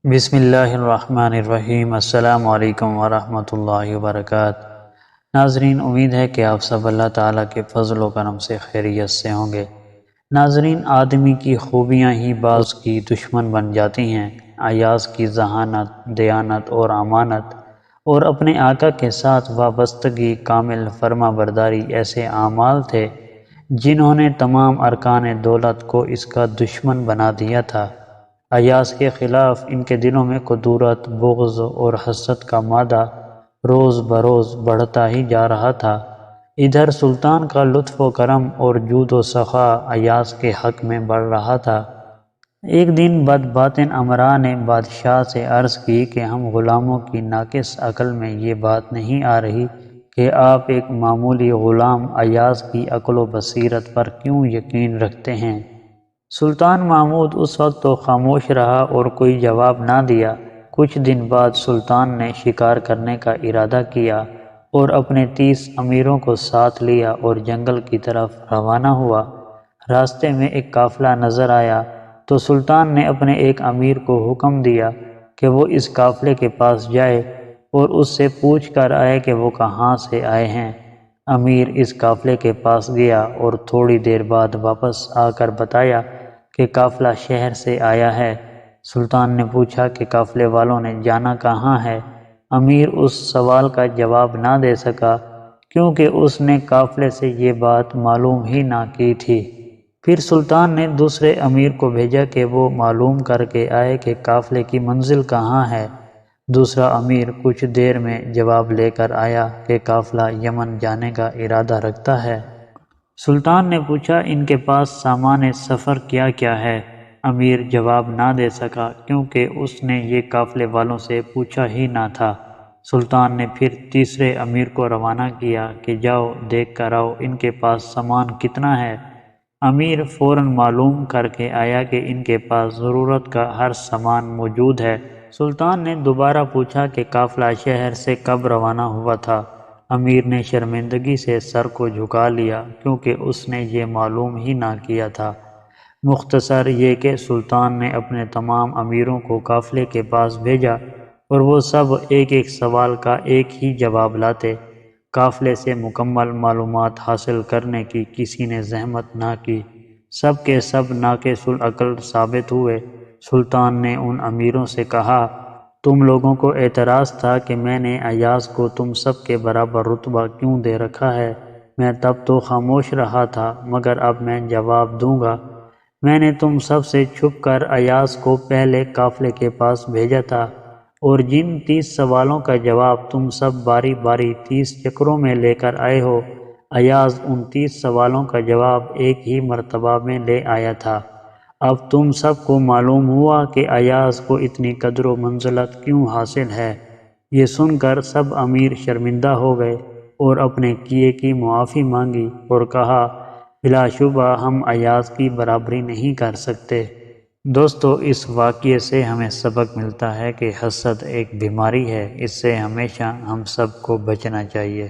بسم اللہ الرحمن الرحیم۔ السلام علیکم ورحمۃ اللہ وبرکاتہ۔ ناظرین، امید ہے کہ آپ سب اللہ تعالیٰ کے فضل و کرم سے خیریت سے ہوں گے۔ ناظرین، آدمی کی خوبیاں ہی بعض کی دشمن بن جاتی ہیں۔ ایاز کی ذہانت، دیانت اور امانت اور اپنے آقا کے ساتھ وابستگی، کامل فرما برداری ایسے اعمال تھے جنہوں نے تمام ارکان دولت کو اس کا دشمن بنا دیا تھا۔ ایاز کے خلاف ان کے دلوں میں کدورت، بغض اور حسد کا مادہ روز بروز بڑھتا ہی جا رہا تھا۔ ادھر سلطان کا لطف و کرم اور جود و سخا ایاز کے حق میں بڑھ رہا تھا۔ ایک دن بدباطن امراء نے بادشاہ سے عرض کی کہ ہم غلاموں کی ناقص عقل میں یہ بات نہیں آ رہی کہ آپ ایک معمولی غلام ایاز کی عقل و بصیرت پر کیوں یقین رکھتے ہیں؟ سلطان محمود اس وقت تو خاموش رہا اور کوئی جواب نہ دیا۔ کچھ دن بعد سلطان نے شکار کرنے کا ارادہ کیا اور اپنے 30 امیروں کو ساتھ لیا اور جنگل کی طرف روانہ ہوا۔ راستے میں ایک قافلہ نظر آیا تو سلطان نے اپنے ایک امیر کو حکم دیا کہ وہ اس قافلے کے پاس جائے اور اس سے پوچھ کر آئے کہ وہ کہاں سے آئے ہیں۔ امیر اس قافلے کے پاس گیا اور تھوڑی دیر بعد واپس آ کر بتایا کہ قافلہ شہر سے آیا ہے۔ سلطان نے پوچھا کہ قافلے والوں نے جانا کہاں ہے؟ امیر اس سوال کا جواب نہ دے سکا کیونکہ اس نے قافلے سے یہ بات معلوم ہی نہ کی تھی۔ پھر سلطان نے دوسرے امیر کو بھیجا کہ وہ معلوم کر کے آئے کہ قافلے کی منزل کہاں ہے۔ دوسرا امیر کچھ دیر میں جواب لے کر آیا کہ قافلہ یمن جانے کا ارادہ رکھتا ہے۔ سلطان نے پوچھا ان کے پاس سامان سفر کیا کیا ہے؟ امیر جواب نہ دے سکا کیونکہ اس نے یہ قافلے والوں سے پوچھا ہی نہ تھا۔ سلطان نے پھر تیسرے امیر کو روانہ کیا کہ جاؤ دیکھ کر آؤ ان کے پاس سامان کتنا ہے۔ امیر فوراً معلوم کر کے آیا کہ ان کے پاس ضرورت کا ہر سامان موجود ہے۔ سلطان نے دوبارہ پوچھا کہ قافلہ شہر سے کب روانہ ہوا تھا؟ امیر نے شرمندگی سے سر کو جھکا لیا کیونکہ اس نے یہ معلوم ہی نہ کیا تھا۔ مختصر یہ کہ سلطان نے اپنے تمام امیروں کو قافلے کے پاس بھیجا اور وہ سب ایک ایک سوال کا ایک ہی جواب لاتے۔ قافلے سے مکمل معلومات حاصل کرنے کی کسی نے زحمت نہ کی۔ سب کے سب ناقص العقل ثابت ہوئے۔ سلطان نے ان امیروں سے کہا، تم لوگوں کو اعتراض تھا کہ میں نے ایاز کو تم سب کے برابر رتبہ کیوں دے رکھا ہے۔ میں تب تو خاموش رہا تھا مگر اب میں جواب دوں گا۔ میں نے تم سب سے چھپ کر ایاز کو پہلے قافلے کے پاس بھیجا تھا اور جن 30 سوالوں کا جواب تم سب باری باری 30 چکروں میں لے کر آئے ہو، ایاز ان 30 سوالوں کا جواب ایک ہی مرتبہ میں لے آیا تھا۔ اب تم سب کو معلوم ہوا کہ ایاز کو اتنی قدر و منزلت کیوں حاصل ہے۔ یہ سن کر سب امیر شرمندہ ہو گئے اور اپنے کیے کی معافی مانگی اور کہا، بلا شبہ ہم ایاز کی برابری نہیں کر سکتے۔ دوستو، اس واقعے سے ہمیں سبق ملتا ہے کہ حسد ایک بیماری ہے، اس سے ہمیشہ ہم سب کو بچنا چاہیے۔